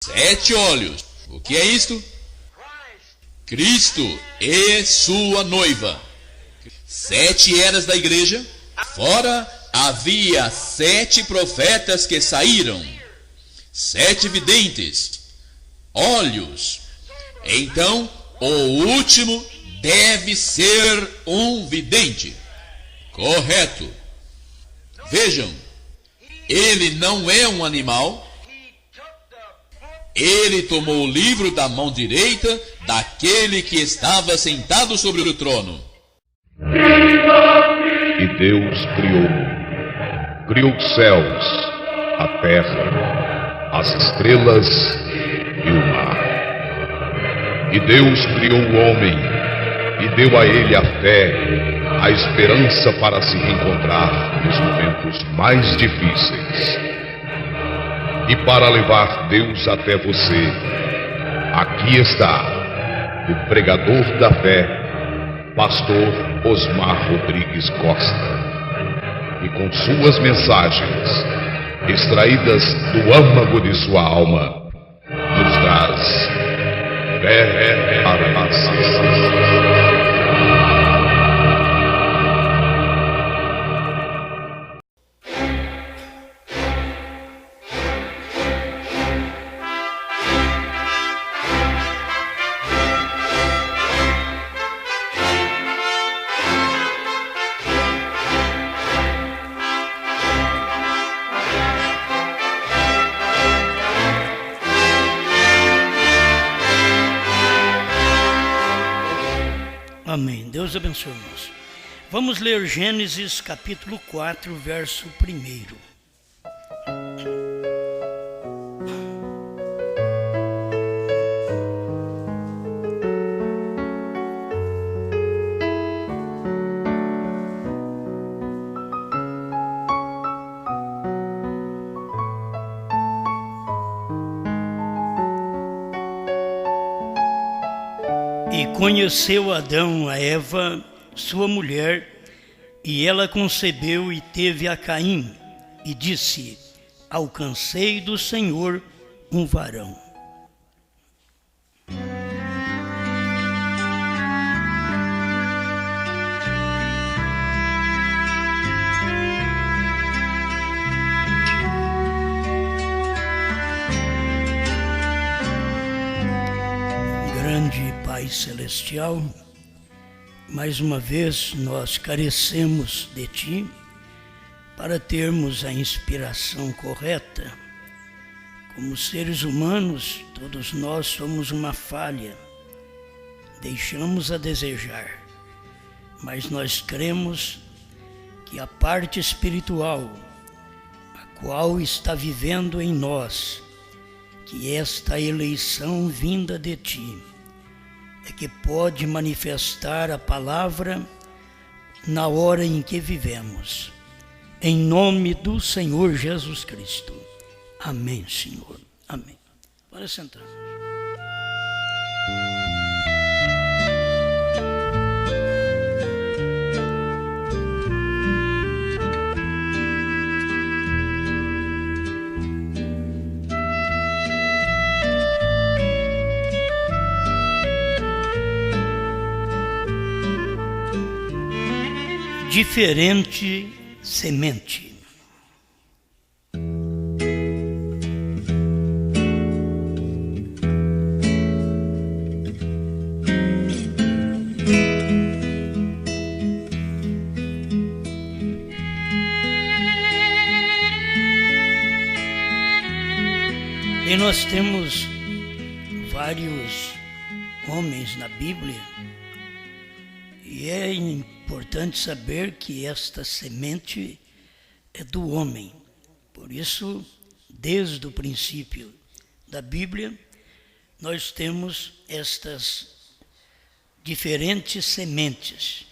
7 olhos. O que é isto? Cristo e sua noiva. 7 eras da igreja. Fora havia 7 profetas que saíram. 7 videntes. Olhos. Então, o último deve ser um vidente. Correto. Vejam, ele não é um animal. Ele tomou o livro da mão direita daquele que estava sentado sobre o trono. E Deus criou os céus, a terra, as estrelas e o mar. E Deus criou o homem e deu a ele a fé, a esperança para se reencontrar nos momentos mais difíceis. E para levar Deus até você, aqui está o pregador da fé, pastor Osmar Rodrigues Costa, e com suas mensagens, extraídas do âmago de sua alma, nos traz fé para a nação. Amém. Deus abençoe, irmãos. Vamos ler Gênesis capítulo 4, verso 1. E conheceu Adão a Eva, sua mulher, e ela concebeu e teve a Caim, e disse: alcancei do Senhor um varão. Grande Pai Celestial, mais uma vez nós carecemos de Ti para termos a inspiração correta. Como seres humanos, todos nós somos uma falha, deixamos a desejar, mas nós cremos que a parte espiritual, a qual está vivendo em nós, que esta eleição vinda de Ti, é que pode manifestar a palavra na hora em que vivemos. Em nome do Senhor Jesus Cristo. Amém, Senhor. Amém. Para sentar. Diferente semente. E nós temos vários homens na Bíblia, e é importante saber que esta semente é do homem. Por isso, desde o princípio da Bíblia, nós temos estas diferentes sementes.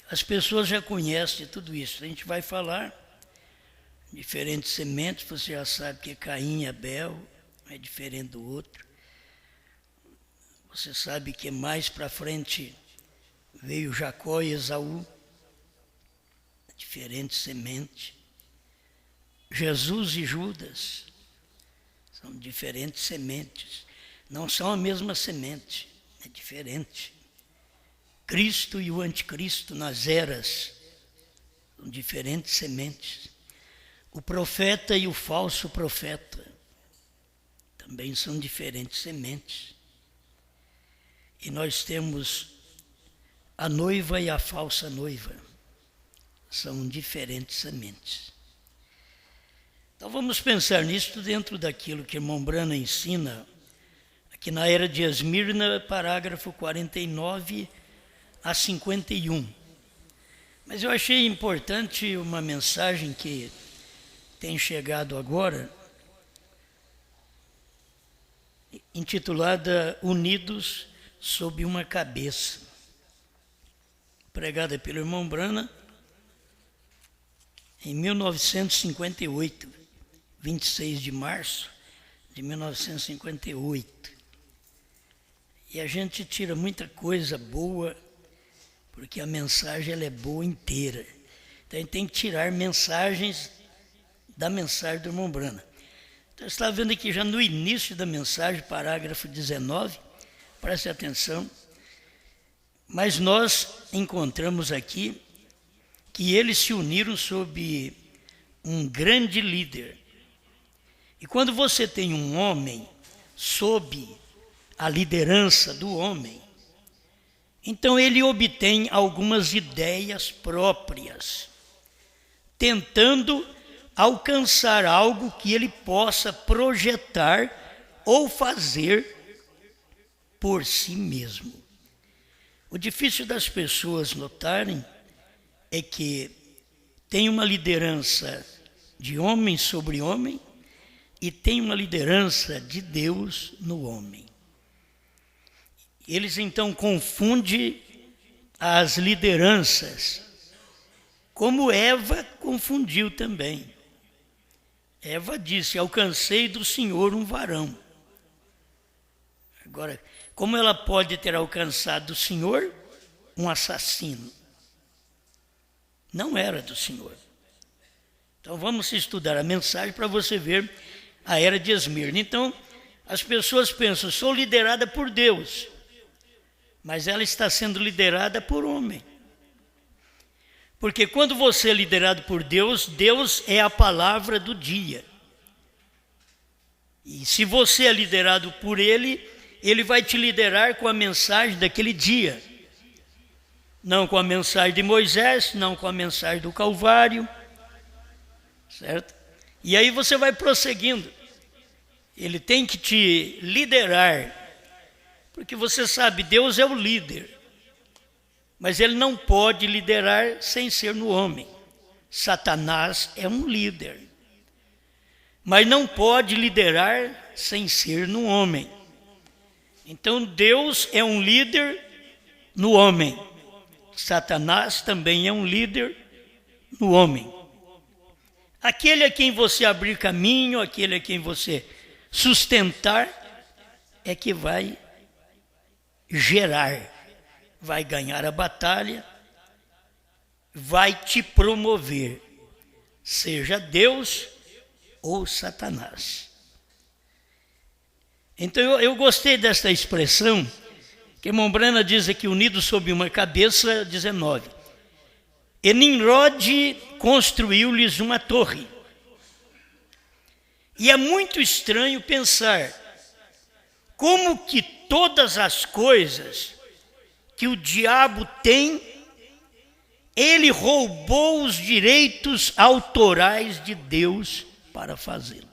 As pessoas já conhecem tudo isso. A gente vai falar diferentes sementes, você já sabe que Caim e Abel é diferente do outro. Você sabe que mais para frente veio Jacó e Esaú, diferente semente. Jesus e Judas, diferentes sementes. Não são a mesma semente, é diferente. Cristo e o anticristo nas eras são diferentes sementes. O profeta e o falso profeta também são diferentes sementes. E nós temos a noiva e a falsa noiva. São diferentes sementes. Então vamos pensar nisso dentro daquilo que irmão Brana ensina aqui na Era de Esmirna, parágrafo 49 a 51. Mas eu achei importante uma mensagem que tem chegado agora, intitulada Unidos sob uma Cabeça, pregada pelo irmão Brana em 1958, 26 de março de 1958. E a gente tira muita coisa boa, porque a mensagem ela é boa inteira. Então a gente tem que tirar mensagens da mensagem do irmão Brana. Então você está vendo aqui já no início da mensagem, parágrafo 19, preste atenção. Mas nós encontramos aqui que eles se uniram sob um grande líder. E quando você tem um homem sob a liderança do homem, então ele obtém algumas ideias próprias, tentando alcançar algo que ele possa projetar ou fazer por si mesmo. O difícil das pessoas notarem é que tem uma liderança de homem sobre homem e tem uma liderança de Deus no homem. Eles então confundem as lideranças, como Eva confundiu também. Eva disse: alcancei do Senhor um varão. Agora, como ela pode ter alcançado do Senhor um assassino? Não era do Senhor. Então vamos estudar a mensagem para você ver a Era de Esmirna. Então, as pessoas pensam: sou liderada por Deus, mas ela está sendo liderada por homem. Porque quando você é liderado por Deus, Deus é a palavra do dia. E se você é liderado por Ele, Ele vai te liderar com a mensagem daquele dia. Não com a mensagem de Moisés, não com a mensagem do Calvário, certo? E aí você vai prosseguindo. Ele tem que te liderar, porque você sabe, Deus é o líder, mas Ele não pode liderar sem ser no homem. Satanás é um líder, mas não pode liderar sem ser no homem. Então Deus é um líder no homem. Satanás também é um líder no homem. Aquele a quem você abrir caminho, aquele a quem você sustentar, é que vai gerar, vai ganhar a batalha, vai te promover, seja Deus ou Satanás. Então eu gostei desta expressão, que irmão Brana diz aqui, unido sob uma cabeça, 19. E Nimrod construiu-lhes uma torre. E é muito estranho pensar como que todas as coisas que o diabo tem, ele roubou os direitos autorais de Deus para fazê-lo.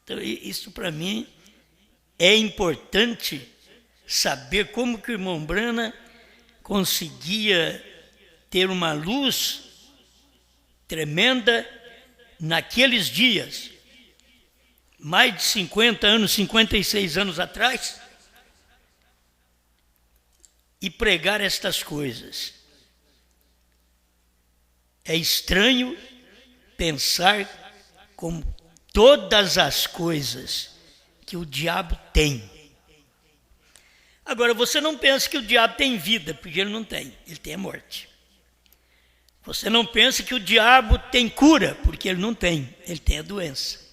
Então, isso para mim é importante saber como que o irmão Brana conseguia ter uma luz tremenda naqueles dias, mais de 50 anos, 56 anos atrás, e pregar estas coisas. É estranho pensar como todas as coisas que o diabo tem. Agora, você não pensa que o diabo tem vida, porque ele não tem, ele tem a morte. Você não pensa que o diabo tem cura, porque ele não tem, ele tem a doença.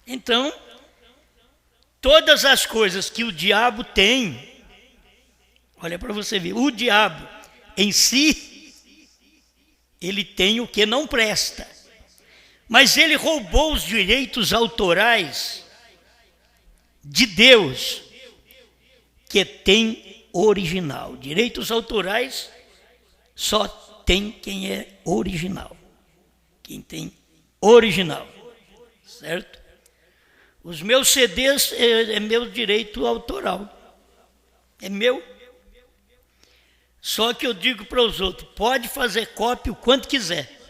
Então, todas as coisas que o diabo tem, olha para você ver, o diabo em si, ele tem o que não presta. Mas ele roubou os direitos autorais de Deus, que tem original. Direitos autorais só tem quem é original. Quem tem original, certo? Os meus CDs é meu direito autoral. É meu. Só que eu digo para os outros, pode fazer cópia o quanto quiser.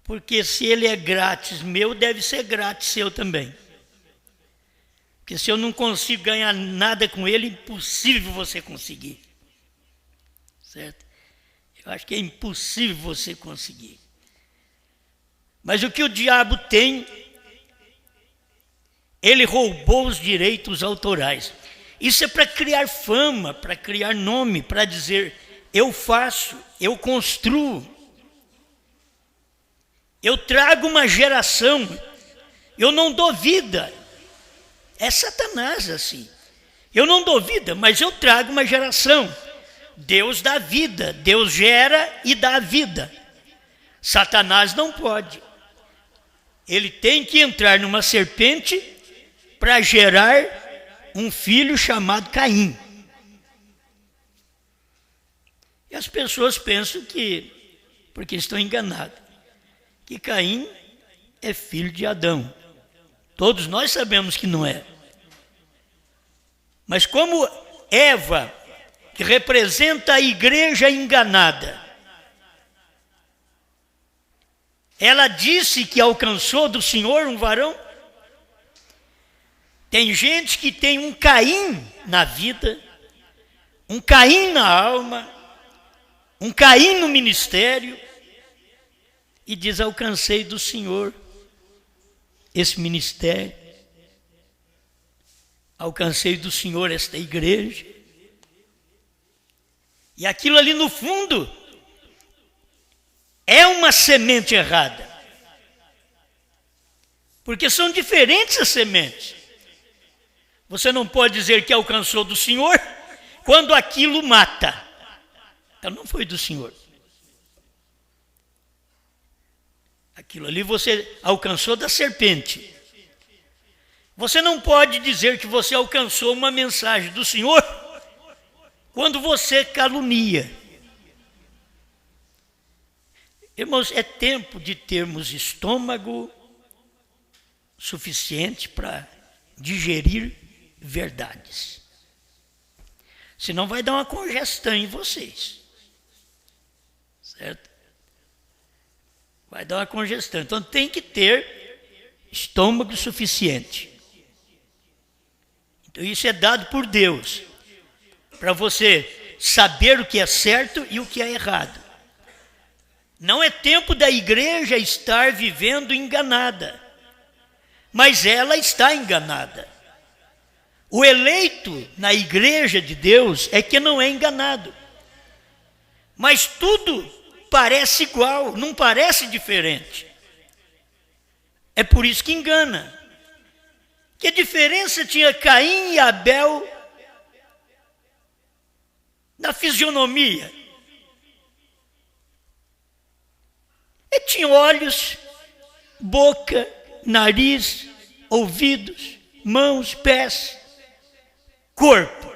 Porque se ele é grátis meu, deve ser grátis seu também. Porque se eu não consigo ganhar nada com ele, é impossível você conseguir. Certo? Eu acho que é impossível você conseguir. Mas o que o diabo tem, ele roubou os direitos autorais. Isso é para criar fama, para criar nome, para dizer, eu faço, eu construo. Eu trago uma geração, eu não dou vida. É Satanás assim. Eu não dou vida, mas eu trago uma geração. Deus dá vida, Deus gera e dá vida. Satanás não pode. Ele tem que entrar numa serpente para gerar um filho chamado Caim. E as pessoas pensam que, porque estão enganadas, que Caim é filho de Adão. Todos nós sabemos que não é. Mas como Eva, que representa a igreja enganada, ela disse que alcançou do Senhor um varão, tem gente que tem um Caim na vida, um Caim na alma, um Caim no ministério, e diz, alcancei do Senhor esse ministério, alcancei do Senhor esta igreja. E aquilo ali no fundo é uma semente errada. Porque são diferentes as sementes. Você não pode dizer que alcançou do Senhor quando aquilo mata. Então não foi do Senhor. Aquilo ali você alcançou da serpente. Você não pode dizer que você alcançou uma mensagem do Senhor quando você calunia. Irmãos, é tempo de termos estômago suficiente para digerir verdades. Senão vai dar uma congestão em vocês. Certo? Vai dar uma congestão. Então tem que ter estômago suficiente. Então isso é dado por Deus, para você saber o que é certo e o que é errado. Não é tempo da igreja estar vivendo enganada, mas ela está enganada. O eleito na igreja de Deus é que não é enganado. Mas tudo parece igual, não parece diferente. É por isso que engana. Que diferença tinha Caim e Abel na fisionomia? Ele tinha olhos, boca, nariz, ouvidos, mãos, pés, corpo.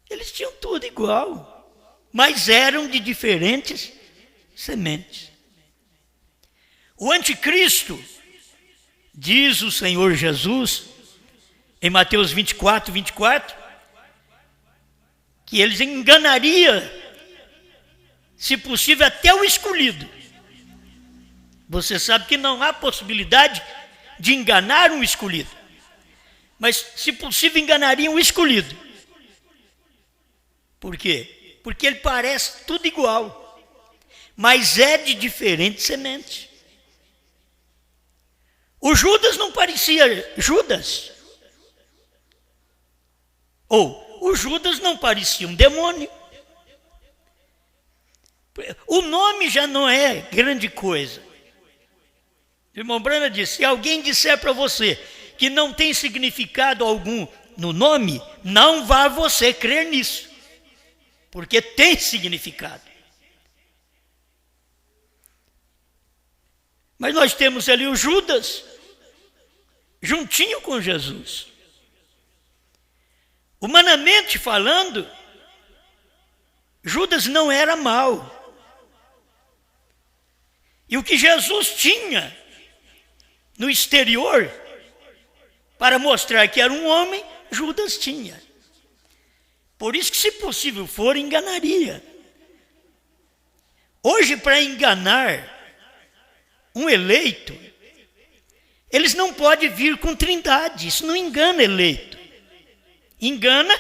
Eles tinham tudo igual, mas eram de diferentes sementes. O anticristo, diz o Senhor Jesus, em Mateus 24, que eles enganariam, se possível, até o escolhido. Você sabe que não há possibilidade de enganar um escolhido, mas, se possível, enganariam o escolhido. Por quê? Porque ele parece tudo igual, mas é de diferentes sementes. O Judas não parecia Judas. Ou o Judas não parecia um demônio. O nome já não é grande coisa. O irmão Brana disse: se alguém disser para você que não tem significado algum no nome, não vá você crer nisso, porque tem significado. Mas nós temos ali o Judas, juntinho com Jesus. Humanamente falando, Judas não era mau. E o que Jesus tinha no exterior, para mostrar que era um homem, Judas tinha. Por isso que, se possível for, enganaria. Hoje, para enganar um eleito, eles não podem vir com trindade. Isso não engana eleito. Engana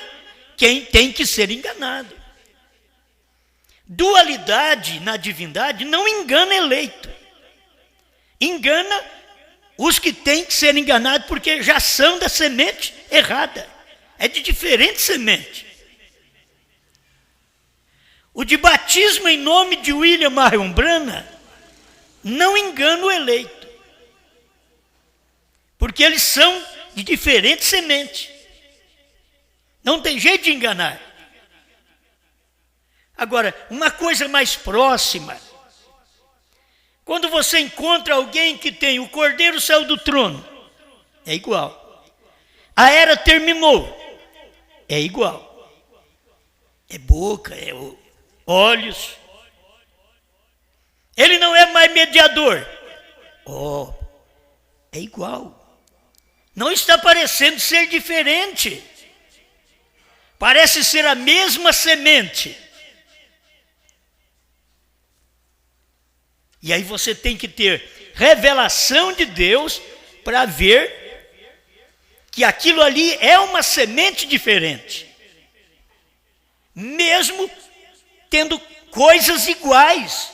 quem tem que ser enganado. Dualidade na divindade não engana eleito. Engana os que têm que ser enganados, porque já são da semente errada. É de diferente semente. O de batismo em nome de William Marion Branham não engana o eleito, porque eles são de diferente semente. Não tem jeito de enganar. Agora, uma coisa mais próxima, quando você encontra alguém que tem o Cordeiro saiu do trono, é igual. A era terminou, é igual. É boca, é olhos. Ele não é mais mediador. É igual. Não está parecendo ser diferente. Parece ser a mesma semente. E aí você tem que ter revelação de Deus para ver que aquilo ali é uma semente diferente. Mesmo tendo coisas iguais,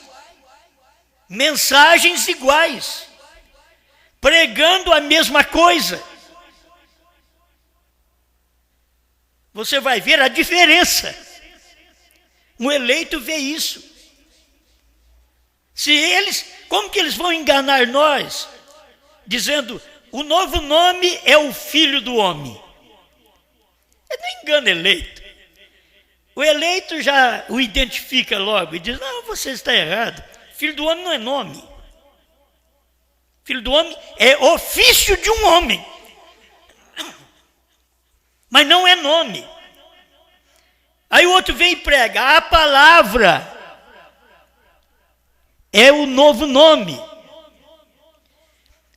mensagens iguais, pregando a mesma coisa. Você vai ver a diferença. Um eleito vê isso. Se eles, como que eles vão enganar nós? Dizendo, o novo nome é o Filho do Homem. Ele não engana eleito. O eleito já o identifica logo e diz, não, você está errado. Filho do Homem não é nome. Filho do Homem é ofício de um homem. Mas não é nome. Aí o outro vem e prega, a palavra é o novo nome.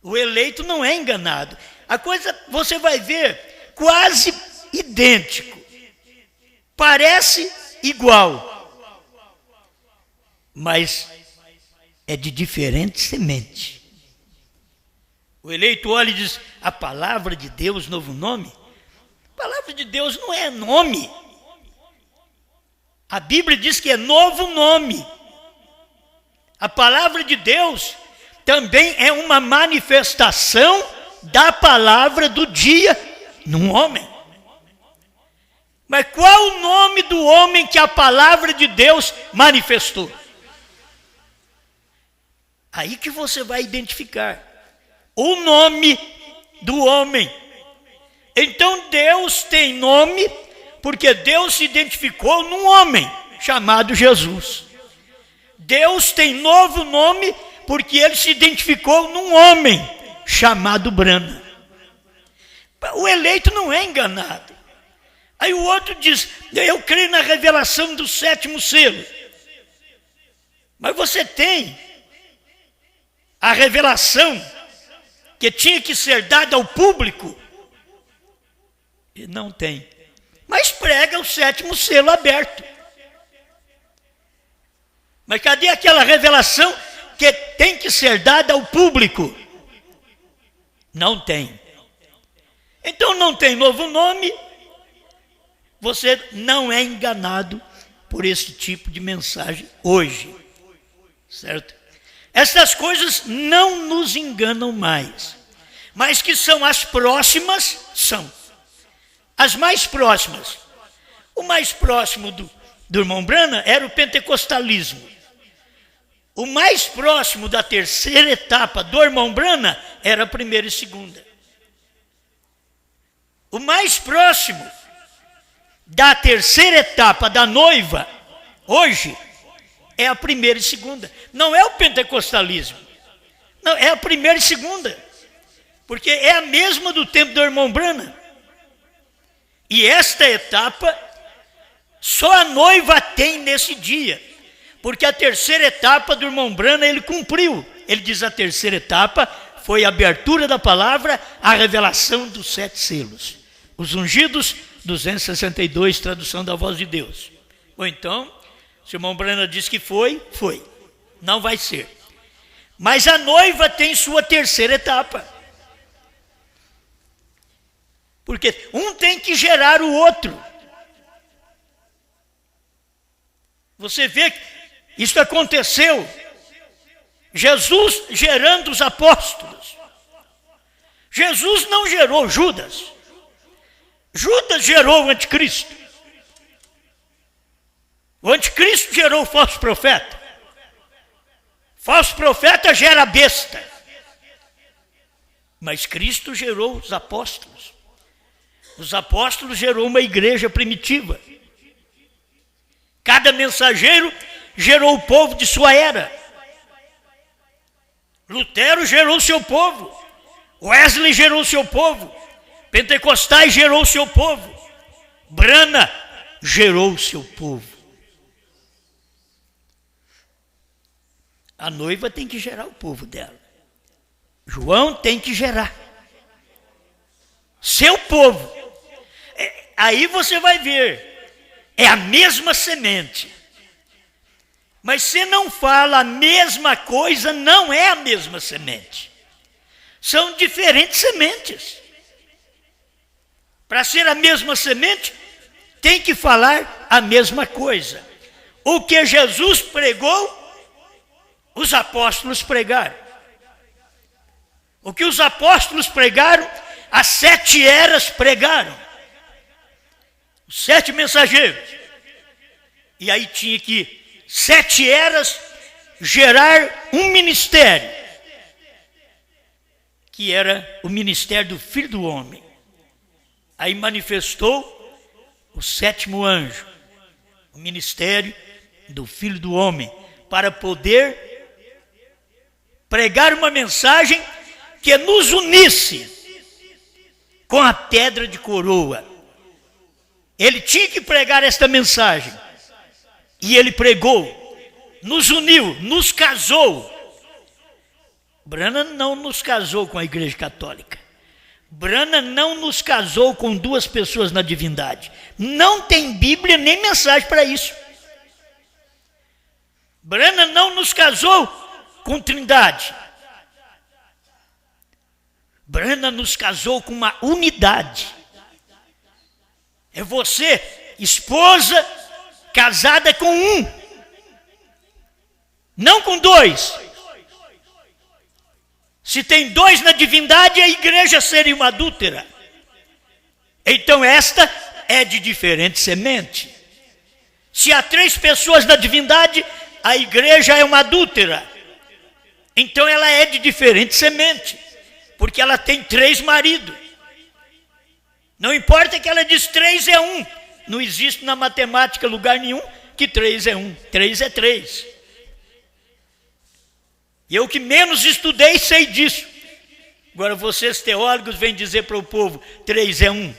O eleito não é enganado. A coisa, você vai ver, quase idêntico. Parece igual. Mas é de diferente semente. O eleito olha e diz, a palavra de Deus, novo nome? A palavra de Deus não é nome. A Bíblia diz que é novo nome. A palavra de Deus também é uma manifestação da palavra do dia num homem. Mas qual o nome do homem que a palavra de Deus manifestou? Aí que você vai identificar o nome do homem. Então Deus tem nome porque Deus se identificou num homem chamado Jesus. Deus tem novo nome porque ele se identificou num homem chamado Branham. O eleito não é enganado. Aí o outro diz, eu creio na revelação do 7º selo. Mas você tem a revelação que tinha que ser dada ao público? E não tem. Mas prega o 7º selo aberto. Mas cadê aquela revelação que tem que ser dada ao público? Não tem. Então não tem novo nome. Você não é enganado por esse tipo de mensagem hoje. Certo? Essas coisas não nos enganam mais. Mas que são as próximas, são. As mais próximas. O mais próximo do irmão Branham era o pentecostalismo. O mais próximo da terceira etapa do irmão Brana era a primeira e segunda. O mais próximo da terceira etapa da noiva, hoje, é a primeira e segunda. Não é o pentecostalismo. Não, é a primeira e segunda. Porque é a mesma do tempo do irmão Brana. E esta etapa, só a noiva tem nesse dia. Porque a terceira etapa do irmão Brana, ele cumpriu. Ele diz a terceira etapa foi a abertura da palavra, a revelação dos 7 selos. Os ungidos, 262, tradução da voz de Deus. Ou então, se o irmão Brana diz que foi, foi. Não vai ser. Mas a noiva tem sua terceira etapa. Porque um tem que gerar o outro. Você vê que isso aconteceu. Jesus gerando os apóstolos. Jesus não gerou Judas. Judas gerou o anticristo. O anticristo gerou o falso profeta. Falso profeta gera a besta. Mas Cristo gerou os apóstolos. Os apóstolos gerou uma igreja primitiva. Cada mensageiro gerou o povo de sua era. Lutero gerou o seu povo. Wesley gerou o seu povo. Pentecostais gerou o seu povo. Brana gerou o seu povo. A noiva tem que gerar o povo dela. João tem que gerar seu povo. Aí você vai ver, é a mesma semente. Mas se não fala a mesma coisa, não é a mesma semente. São diferentes sementes. Para ser a mesma semente, tem que falar a mesma coisa. O que Jesus pregou, os apóstolos pregaram. O que os apóstolos pregaram, as 7 eras pregaram. Os 7 mensageiros. E aí tinha que 7 eras gerar um ministério, que era o ministério do Filho do Homem. Aí manifestou o 7º anjo, o ministério do Filho do Homem, para poder pregar uma mensagem que nos unisse com a pedra de coroa. Ele tinha que pregar esta mensagem. E ele pregou, nos uniu, nos casou. Brana não nos casou com a Igreja Católica. Brana não nos casou com 2 pessoas na divindade. Não tem Bíblia nem mensagem para isso. Brana não nos casou com Trindade. Brana nos casou com uma unidade. É você, esposa, casada com um, não com 2. Se tem 2 na divindade, a igreja seria uma adúltera. Então esta é de diferente semente. Se há 3 pessoas na divindade, a igreja é uma adúltera. Então ela é de diferente semente, porque ela tem 3 maridos. Não importa que ela diz 3 é 1. Não existe na matemática lugar nenhum que 3 é 1. 3 é 3. E eu que menos estudei sei disso. Agora vocês teólogos vêm dizer para o povo, 3 é 1.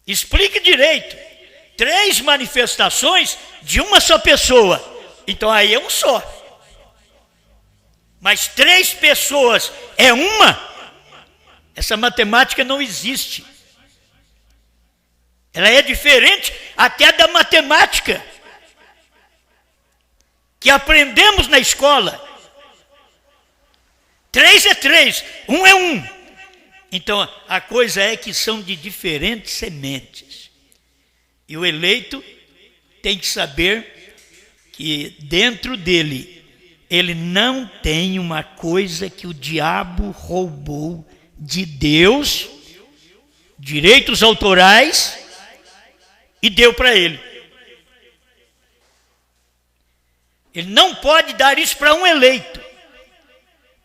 Explique direito. 3 manifestações de uma só pessoa. Então aí é um só. Mas 3 pessoas é uma? Essa matemática não existe. Ela é diferente até da matemática que aprendemos na escola. 3 é 3, 1 é 1. Então a coisa é que são de diferentes sementes. E o eleito tem que saber que dentro dele, ele não tem uma coisa que o diabo roubou de Deus, direitos autorais, e deu para ele. Ele não pode dar isso para um eleito,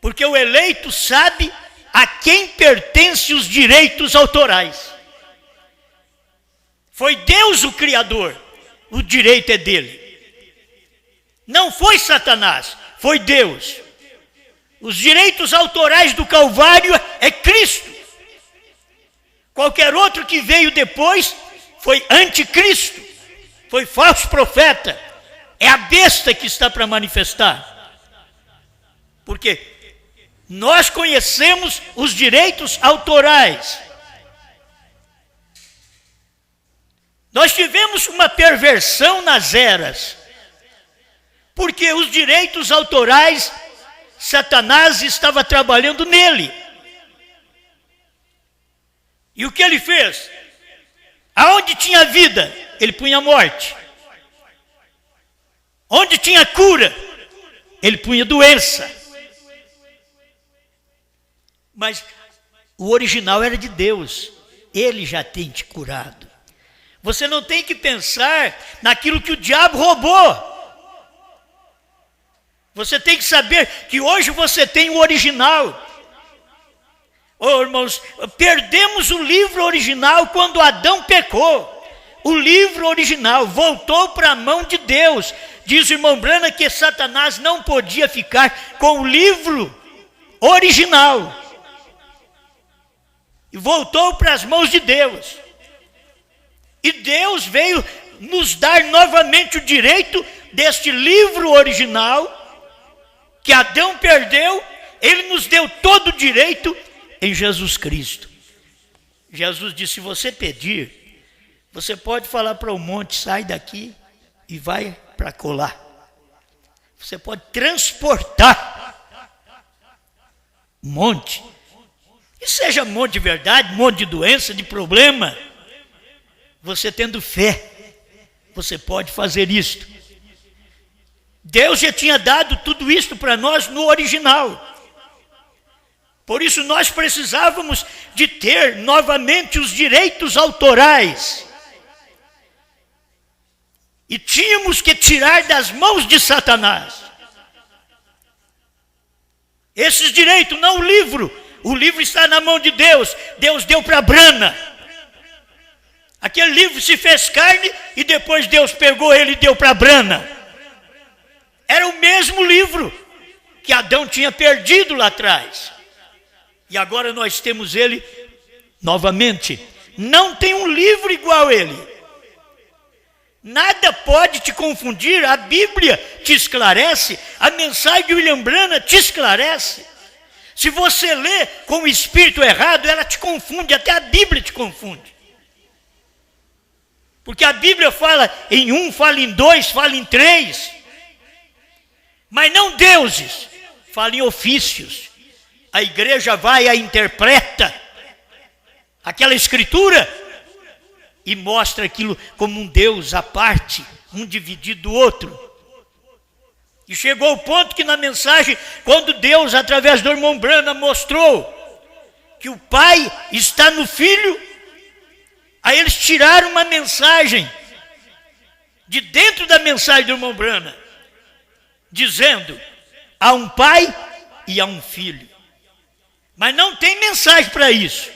porque o eleito sabe a quem pertencem os direitos autorais. Foi Deus o Criador, o direito é dele. Não foi Satanás, foi Deus. Os direitos autorais do Calvário é Cristo. Qualquer outro que veio depois foi anticristo, foi falso profeta. É a besta que está para manifestar. Porque nós conhecemos os direitos autorais. Nós tivemos uma perversão nas eras, porque os direitos autorais, Satanás estava trabalhando nele. E o que ele fez? Aonde tinha vida, ele punha morte. Onde tinha cura, ele punha doença. Mas o original era de Deus. Ele já tem te curado. Você não tem que pensar naquilo que o diabo roubou. Você tem que saber que hoje você tem o original. Oh, irmãos, perdemos o livro original quando Adão pecou. O livro original voltou para a mão de Deus. Diz o irmão Branham que Satanás não podia ficar com o livro original. E voltou para as mãos de Deus. E Deus veio nos dar novamente o direito deste livro original que Adão perdeu. Ele nos deu todo o direito em Jesus Cristo. Jesus disse: se você pedir, você pode falar para o monte, sai daqui e vai para colar. Você pode transportar monte. E seja monte de verdade, monte de doença, de problema. Você tendo fé, você pode fazer isto. Deus já tinha dado tudo isto para nós no original. Por isso nós precisávamos de ter novamente os direitos autorais. E tínhamos que tirar das mãos de Satanás esses direitos, não o livro. O livro está na mão de Deus. Deus deu para Brana. Aquele livro se fez carne e depois Deus pegou ele e deu para Brana. Era o mesmo livro que Adão tinha perdido lá atrás. E agora nós temos ele novamente. Não tem um livro igual a ele. Nada pode te confundir. A Bíblia te esclarece. A mensagem de William Branham te esclarece. Se você lê com o espírito errado, ela te confunde. Até a Bíblia te confunde. Porque a Bíblia fala em um, fala em dois, fala em três. Mas não deuses. Fala em ofícios. A igreja vai e interpreta aquela escritura e mostra aquilo como um Deus à parte, um dividido do outro. E chegou o ponto que na mensagem, quando Deus, através do irmão Branham, mostrou que o Pai está no Filho, aí eles tiraram uma mensagem de dentro da mensagem do irmão Branham, dizendo: há um Pai e há um Filho. Mas não tem mensagem para isso.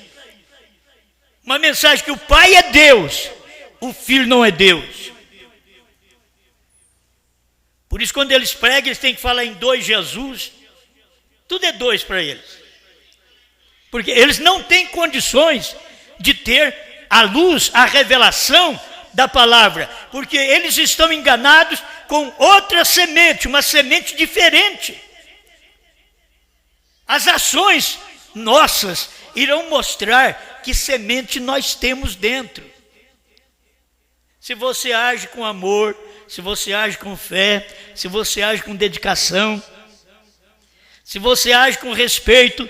Uma mensagem que o Pai é Deus, o Filho não é Deus. Por isso, quando eles pregam, eles têm que falar em dois Jesus. Tudo é dois para eles. Porque eles não têm condições de ter a luz, a revelação da palavra. Porque eles estão enganados com outra semente, uma semente diferente. As ações nossas irão mostrar que semente nós temos dentro. Se você age com amor, se você age com fé, se você age com dedicação, se você age com respeito,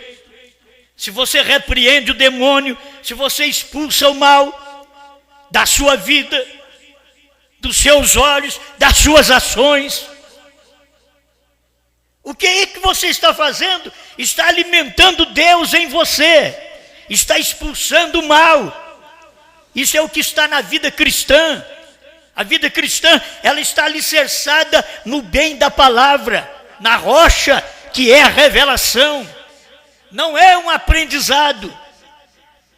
se você repreende o demônio, se você expulsa o mal da sua vida, dos seus olhos, das suas ações, o que é que você está fazendo? Está alimentando Deus em você, está expulsando o mal. Isso é o que está na vida cristã. A vida cristã, ela está alicerçada no bem da palavra, na rocha que é a revelação. Não é um aprendizado.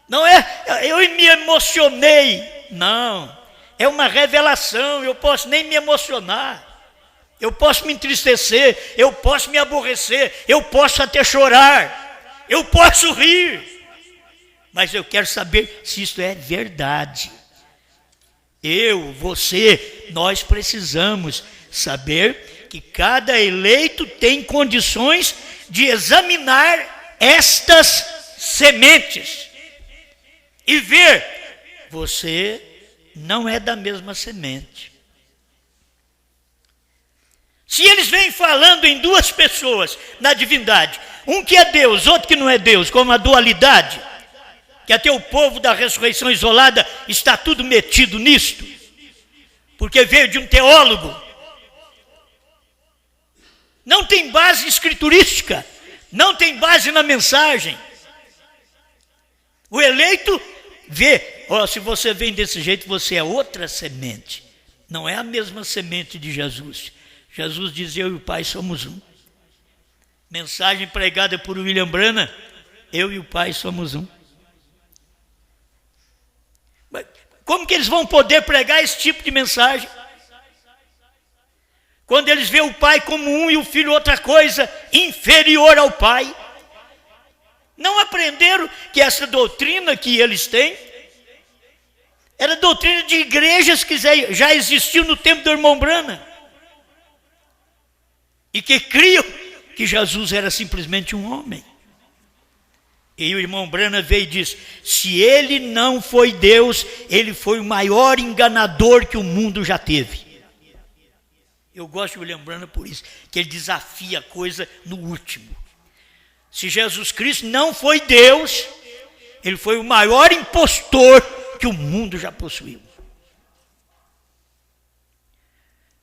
Não é, eu me emocionei. Não, é uma revelação. Eu posso nem me emocionar. Eu posso me entristecer. Eu posso me aborrecer. Eu posso até chorar. Eu posso rir. Mas eu quero saber se isso é verdade. Eu, você, nós precisamos saber que cada eleito tem condições de examinar estas sementes e ver, você não é da mesma semente. Se eles vêm falando em duas pessoas na divindade, um que é Deus, outro que não é Deus, como a dualidade, que até o povo da ressurreição isolada está tudo metido nisto, porque veio de um teólogo. Não tem base escriturística, não tem base na mensagem. O eleito vê, se você vem desse jeito, você é outra semente. Não é a mesma semente de Jesus. Jesus diz, eu e o Pai somos um. Mensagem pregada por William Branham, eu e o Pai somos um. Mas como que eles vão poder pregar esse tipo de mensagem? Quando eles veem o Pai como um e o Filho outra coisa, inferior ao Pai. Não aprenderam que essa doutrina que eles têm era doutrina de igrejas que já existiu no tempo do irmão Branham. E que criam que Jesus era simplesmente um homem. E o irmão Branham veio e disse, se ele não foi Deus, ele foi o maior enganador que o mundo já teve. Eu gosto de William Branham por isso, que ele desafia a coisa no último. Se Jesus Cristo não foi Deus, ele foi o maior impostor que o mundo já possuiu.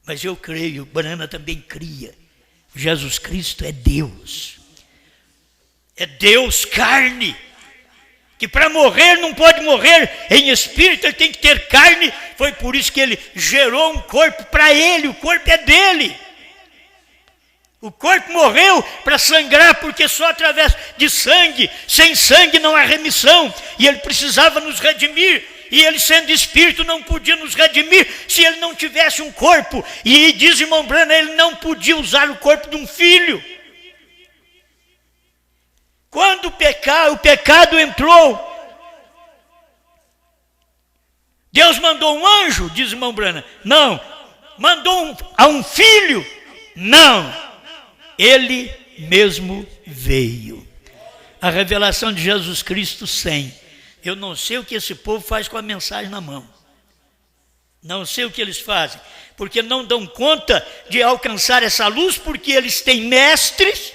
Mas eu creio, Branham também cria, Jesus Cristo é Deus. É Deus carne, que para morrer não pode morrer em espírito, ele tem que ter carne. Foi por isso que ele gerou um corpo para ele, o corpo é dele. O corpo morreu para sangrar, porque só através de sangue, sem sangue não há remissão. E ele precisava nos redimir, e ele sendo espírito não podia nos redimir se ele não tivesse um corpo. E diz irmão Branham, ele não podia usar o corpo de um filho. Quando o pecado entrou, Deus mandou um anjo, diz irmão Branham. Não. Mandou a um filho? Não. Ele mesmo veio. A revelação de Jesus Cristo sem. Eu não sei o que esse povo faz com a mensagem na mão. Não sei o que eles fazem. Porque não dão conta de alcançar essa luz, porque eles têm mestres,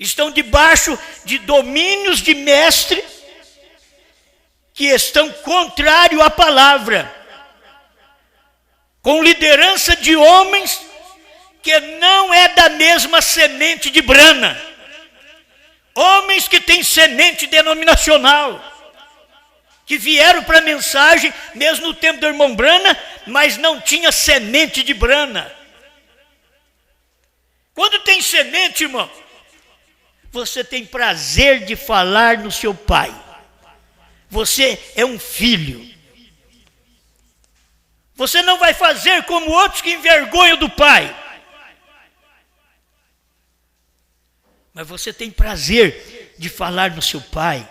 estão debaixo de domínios de mestre, que estão contrário à palavra, com liderança de homens que não é da mesma semente de Branham, homens que têm semente denominacional, que vieram para a mensagem, mesmo no tempo do irmão Branham, mas não tinha semente de Branham. Quando tem semente, irmão, você tem prazer de falar no seu pai. Você é um filho. Você não vai fazer como outros que envergonham do pai. Mas você tem prazer de falar no seu pai.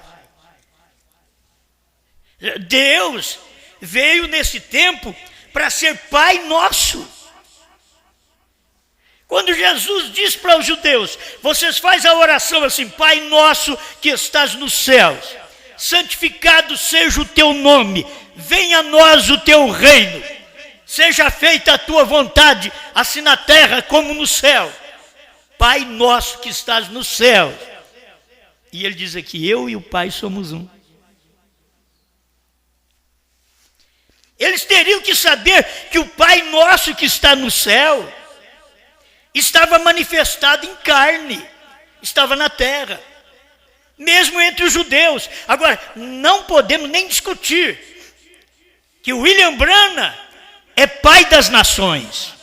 Deus veio nesse tempo para ser Pai nosso. Quando Jesus diz para os judeus, vocês fazem a oração assim, Pai nosso que estás nos céus, santificado seja o teu nome, venha a nós o teu reino, seja feita a tua vontade, assim na terra como no céu. Pai nosso que estás no céu. E ele diz aqui, eu e o Pai somos um. Eles teriam que saber que o Pai nosso que está no céu estava manifestado em carne, estava na terra, mesmo entre os judeus. Agora, não podemos nem discutir que William Branham é pai das nações.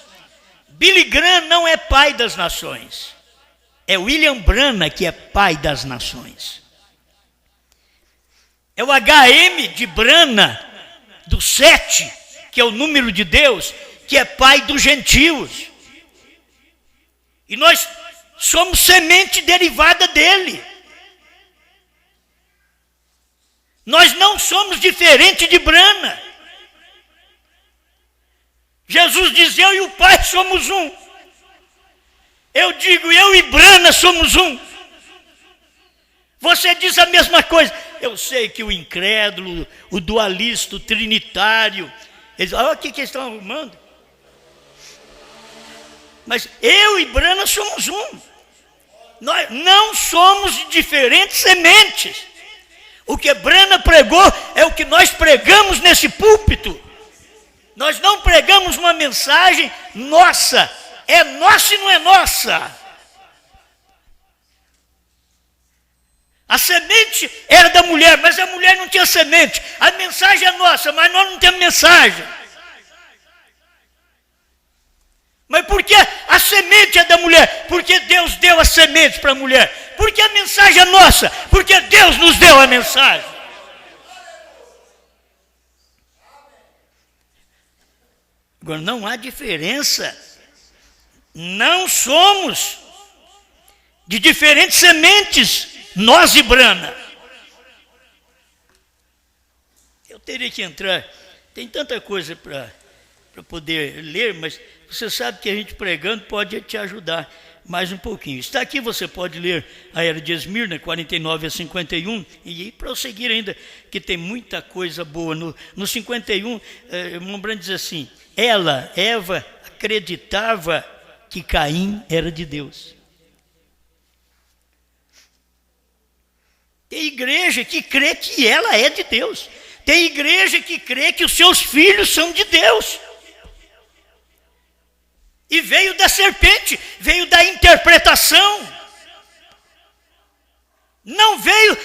Billy Graham não é pai das nações. É William Branham que é pai das nações. É o HM de Branham, do 7, que é o número de Deus, que é pai dos gentios. E nós somos semente derivada dele. Nós não somos diferentes de Branham. Jesus diz, eu e o Pai somos um. Eu digo, eu e Branham somos um. Você diz a mesma coisa. Eu sei que o incrédulo, o dualista, o trinitário, eles, olha o que eles estão arrumando. Mas eu e Branham somos um. Nós não somos de diferentes sementes. O que Branham pregou é o que nós pregamos nesse púlpito. Nós não pregamos uma mensagem nossa. É nossa e não é nossa. A semente era da mulher, mas a mulher não tinha semente. A mensagem é nossa, mas nós não temos mensagem. Mas por que a semente é da mulher? Porque Deus deu a semente para a mulher. Porque a mensagem é nossa? Porque Deus nos deu a mensagem. Agora, não há diferença. Não somos de diferentes sementes, nós e Branham. Eu teria que entrar, tem tanta coisa para poder ler, mas você sabe que a gente pregando pode te ajudar mais um pouquinho. Está aqui, você pode ler a Era de Esmirna, 49 a 51, e prosseguir ainda, que tem muita coisa boa. No 51, irmão Branham diz assim, Eva, acreditava que Caim era de Deus. Tem igreja que crê que ela é de Deus. Tem igreja que crê que os seus filhos são de Deus. E veio da serpente, veio da interpretação. Não veio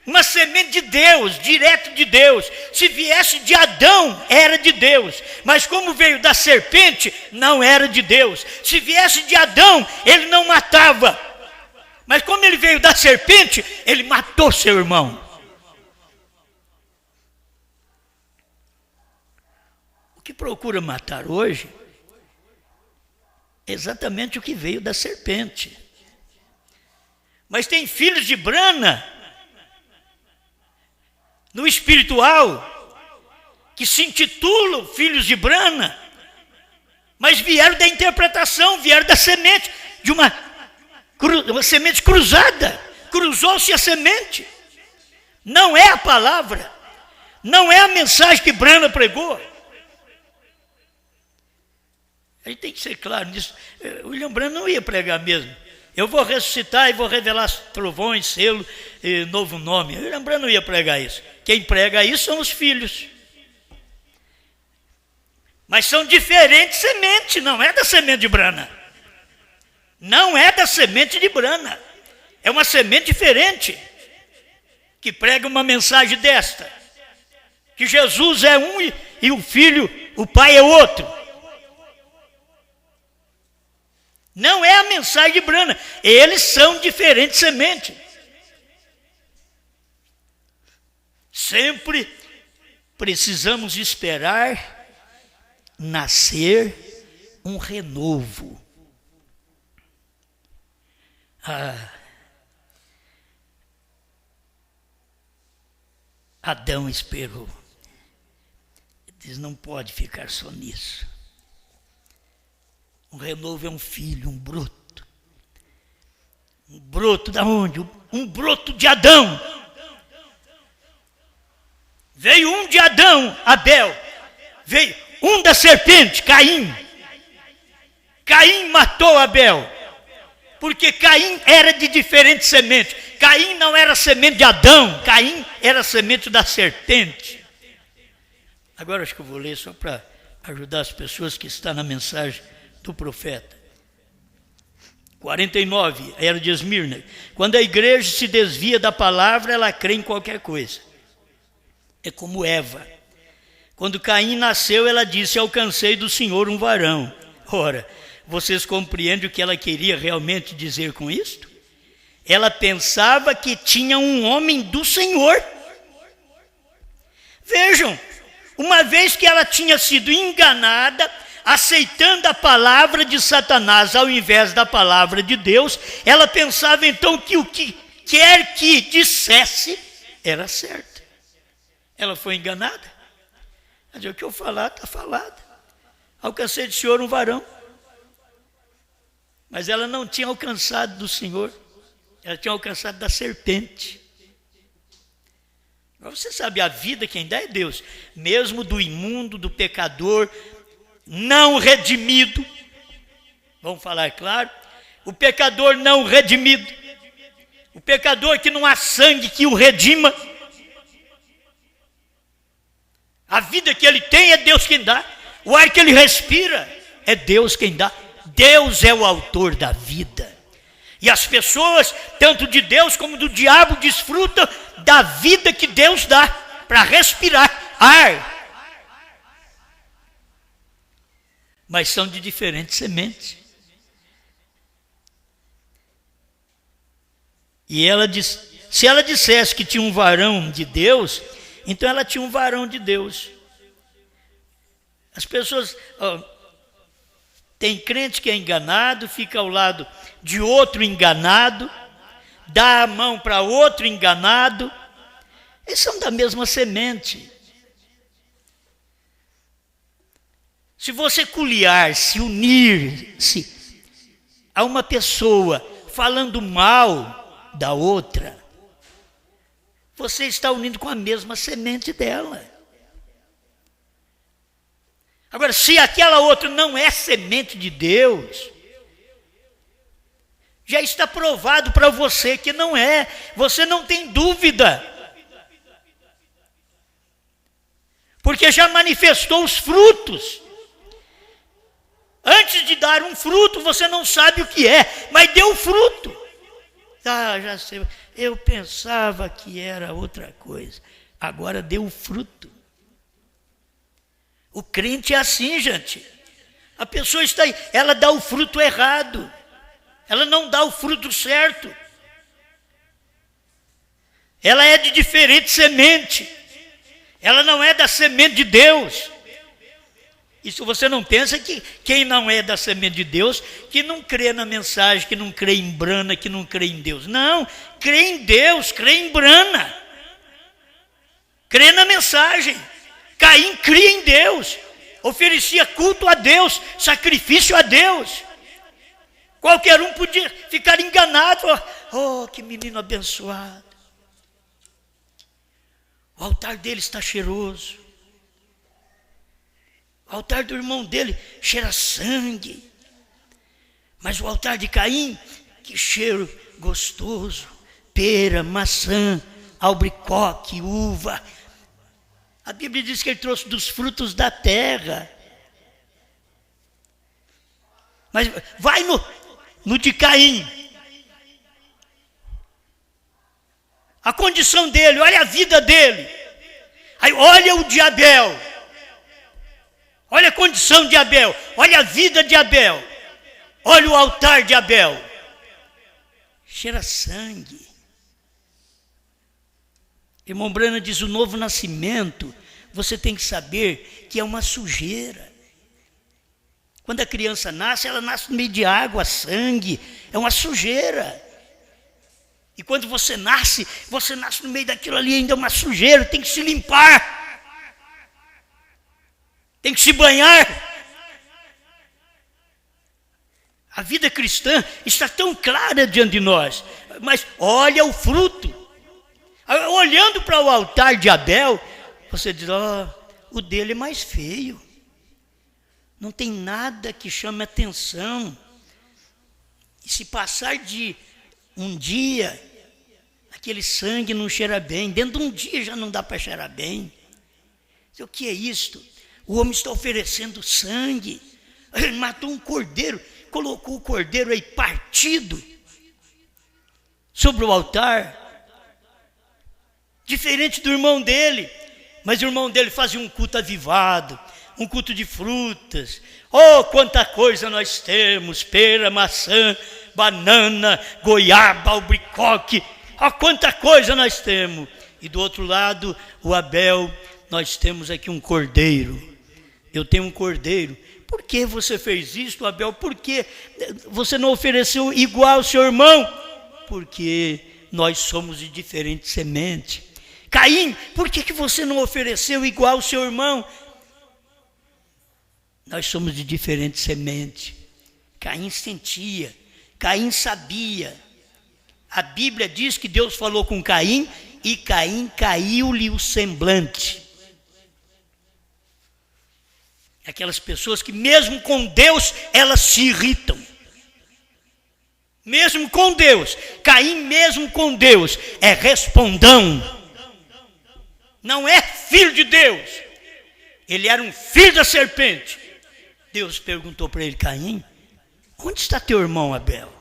uma semente de Deus, direto de Deus. Se viesse de Adão, era de Deus. Mas como veio da serpente, não era de Deus. Se viesse de Adão, ele não matava. Mas como ele veio da serpente, ele matou seu irmão. O que procura matar hoje é exatamente o que veio da serpente. Mas tem filhos de Branham no espiritual que se intitulam filhos de Branham, mas vieram da interpretação, vieram da semente, de uma semente cruzada. Cruzou-se a semente. Não é a palavra, não é a mensagem que Branham pregou. A gente tem que ser claro nisso. William Branham não ia pregar mesmo. Eu vou ressuscitar e vou revelar trovões, selo e novo nome. William Branham não ia pregar isso. Quem prega isso são os filhos. Mas são diferentes sementes, não é da semente de Branham. Não é da semente de Branham. É uma semente diferente que prega uma mensagem desta. Que Jesus é um e o Filho, o Pai é outro. Não é a mensagem de Branham. Eles são diferentes sementes. Sempre precisamos esperar nascer um renovo. Adão esperou. Diz, não pode ficar só nisso. Um renovo é um filho, um broto. Um broto da onde? Um broto de Adão. Veio um de Adão, Abel. Veio um da serpente, Caim. Caim matou Abel. Porque Caim era de diferente semente. Caim não era semente de Adão. Caim era semente da serpente. Agora acho que eu vou ler só para ajudar as pessoas que estão na mensagem do profeta. 49, a Era de Esmirna. Quando a igreja se desvia da palavra, ela crê em qualquer coisa. É como Eva. Quando Caim nasceu, ela disse: alcancei do Senhor um varão. Ora, vocês compreendem o que ela queria realmente dizer com isto? Ela pensava que tinha um homem do Senhor. Vejam, uma vez que ela tinha sido enganada, aceitando a palavra de Satanás ao invés da palavra de Deus, ela pensava então que o que quer que dissesse era certo. Ela foi enganada. Mas o que eu falar, está falado. Alcancei do Senhor um varão. Mas ela não tinha alcançado do Senhor. Ela tinha alcançado da serpente. Agora você sabe, a vida quem dá é Deus. Mesmo do imundo, do pecador, não redimido. Vamos falar claro? O pecador não redimido. O pecador que não há sangue que o redima. A vida que ele tem é Deus quem dá. O ar que ele respira é Deus quem dá. Deus é o autor da vida. E as pessoas, tanto de Deus como do diabo, desfrutam da vida que Deus dá para respirar ar. Mas são de diferentes sementes. E ela disse, se ela dissesse que tinha um varão de Deus, então ela tinha um varão de Deus. As pessoas... tem crente que é enganado, fica ao lado de outro enganado, dá a mão para outro enganado. Eles são da mesma semente. Se você culiar-se, unir-se a uma pessoa falando mal da outra, você está unindo com a mesma semente dela. Agora, se aquela outra não é semente de Deus, já está provado para você que não é. Você não tem dúvida. Porque já manifestou os frutos. Antes de dar um fruto, você não sabe o que é, mas deu fruto. Ah, já sei. Eu pensava que era outra coisa. Agora deu fruto. O crente é assim, gente. A pessoa está aí, ela dá o fruto errado. Ela não dá o fruto certo. Ela é de diferente semente. Ela não é da semente de Deus. Isso você não pensa que quem não é da semente de Deus, que não crê na mensagem, que não crê em Brana, que não crê em Deus. Não, crê em Deus, crê em Brana. Crê na mensagem. Caim cria em Deus, oferecia culto a Deus, sacrifício a Deus. Qualquer um podia ficar enganado. Oh, que menino abençoado. O altar dele está cheiroso. O altar do irmão dele cheira sangue. Mas o altar de Caim, que cheiro gostoso. Pera, maçã, albaricoque, uva. A Bíblia diz que ele trouxe dos frutos da terra. Mas vai no de Caim. A condição dele, olha a vida dele. Aí olha o de Abel. Olha a condição de Abel. Olha a vida de Abel. Olha o altar de Abel. Cheira sangue. Irmão Brana diz, o novo nascimento, você tem que saber que é uma sujeira. Quando a criança nasce, ela nasce no meio de água, sangue, é uma sujeira. E quando você nasce no meio daquilo ali, ainda é uma sujeira, tem que se limpar. Tem que se banhar. A vida cristã está tão clara diante de nós, mas olha o fruto. Olhando para o altar de Abel, você diz, o dele é mais feio. Não tem nada que chame atenção. E se passar de um dia, aquele sangue não cheira bem. Dentro de um dia já não dá para cheirar bem. O que é isto? O homem está oferecendo sangue. Ele matou um cordeiro, colocou o cordeiro aí partido sobre o altar. Diferente do irmão dele, Mas o irmão dele fazia um culto avivado, um culto de frutas. Oh, quanta coisa nós temos, pera, maçã, banana, goiaba, albaricoque. Oh, quanta coisa nós temos. E do outro lado, o Abel, nós temos aqui um cordeiro. Eu tenho um cordeiro. Por que você fez isso, Abel? Por que você não ofereceu igual ao seu irmão? Porque nós somos de diferente semente. Caim, por que você não ofereceu igual ao seu irmão? Nós somos de diferente semente. Caim sentia, Caim sabia. A Bíblia diz que Deus falou com Caim e Caim caiu-lhe o semblante. Aquelas pessoas que mesmo com Deus, elas se irritam. Mesmo com Deus, Caim mesmo com Deus é respondão. Não é filho de Deus. Ele era um filho da serpente. Deus perguntou para ele, Caim, onde está teu irmão Abel?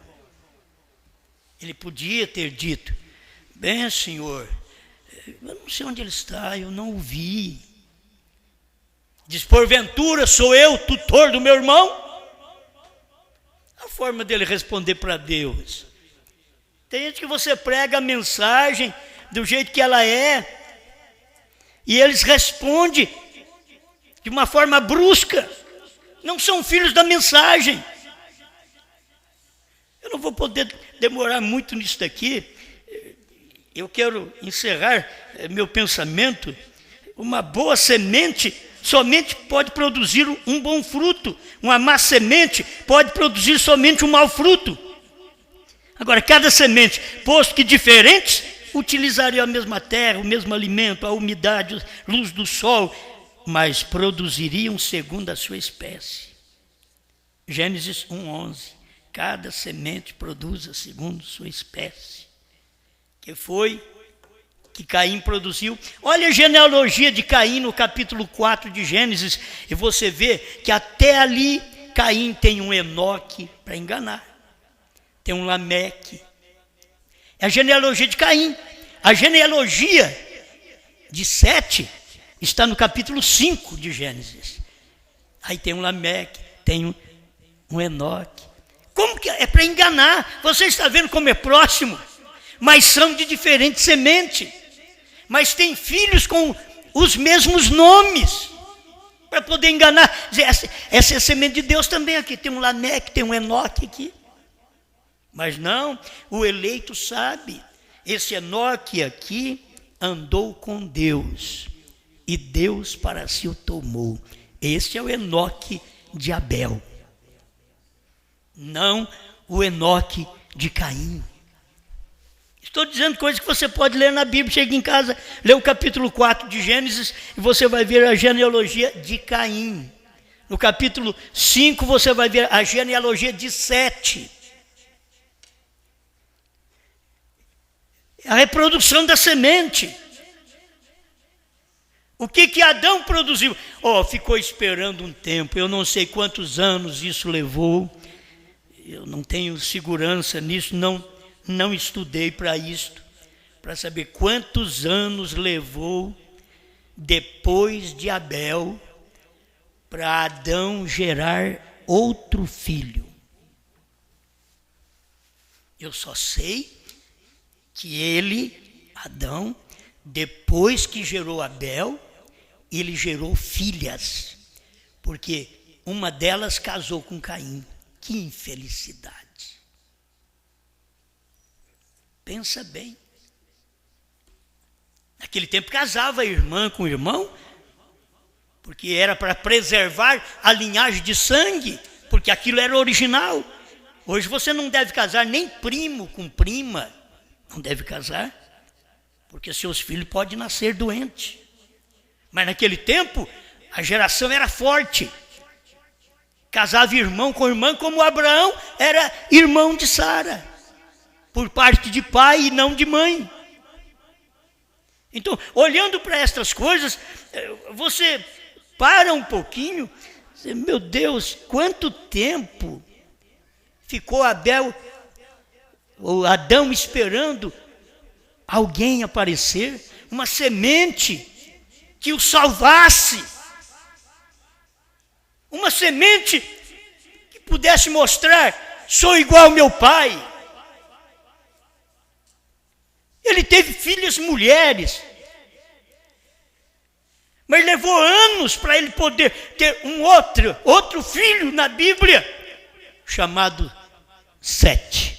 Ele podia ter dito, bem, Senhor, eu não sei onde ele está, eu não o vi. Diz, porventura sou eu tutor do meu irmão? A forma dele responder para Deus. Tem gente que você prega a mensagem do jeito que ela é, e eles respondem de uma forma brusca. Não são filhos da mensagem. Eu não vou poder demorar muito nisso daqui. Eu quero encerrar meu pensamento. Uma boa semente somente pode produzir um bom fruto. Uma má semente pode produzir somente um mau fruto. Agora, cada semente, posto que diferentes, utilizariam a mesma terra, o mesmo alimento, a umidade, a luz do sol, mas produziriam segundo a sua espécie. Gênesis 1:11. Cada semente produz segundo sua espécie. Que foi que Caim produziu. Olha a genealogia de Caim no capítulo 4 de Gênesis, e você vê que até ali Caim tem um Enoque para enganar. Tem um Lameque. É a genealogia de Caim. A genealogia de Sete está no capítulo 5 de Gênesis. Aí tem um Lameque, tem um Enoque. Como que é para enganar? Você está vendo como é próximo? Mas são de diferente semente. Mas tem filhos com os mesmos nomes. Para poder enganar. Essa é a semente de Deus também aqui. Tem um Lameque, tem um Enoque aqui. Mas não, o eleito sabe. Esse Enoque aqui andou com Deus. E Deus para si o tomou. Esse é o Enoque de Abel. Não o Enoque de Caim. Estou dizendo coisas que você pode ler na Bíblia. Chega em casa, lê o capítulo 4 de Gênesis e você vai ver a genealogia de Caim. No capítulo 5 você vai ver a genealogia de Sete. A reprodução da semente. O que Adão produziu? Ficou esperando um tempo. Eu não sei quantos anos isso levou. Eu não tenho segurança nisso, não estudei para isto, para saber quantos anos levou depois de Abel para Adão gerar outro filho. Eu só sei que ele, Adão, depois que gerou Abel, ele gerou filhas, porque uma delas casou com Caim. Que infelicidade. Pensa bem. Naquele tempo casava a irmã com o irmão, porque era para preservar a linhagem de sangue, porque aquilo era original. Hoje você não deve casar nem primo com prima. Não deve casar, porque seus filhos podem nascer doentes. Mas naquele tempo, a geração era forte. Casava irmão com irmã, como Abraão era irmão de Sara, por parte de pai e não de mãe. Então, olhando para estas coisas, você para um pouquinho, meu Deus, quanto tempo ficou Adão esperando alguém aparecer, uma semente que o salvasse. Uma semente que pudesse mostrar: sou igual ao meu pai. Ele teve filhas mulheres, mas levou anos para ele poder ter outro filho na Bíblia, chamado Sete.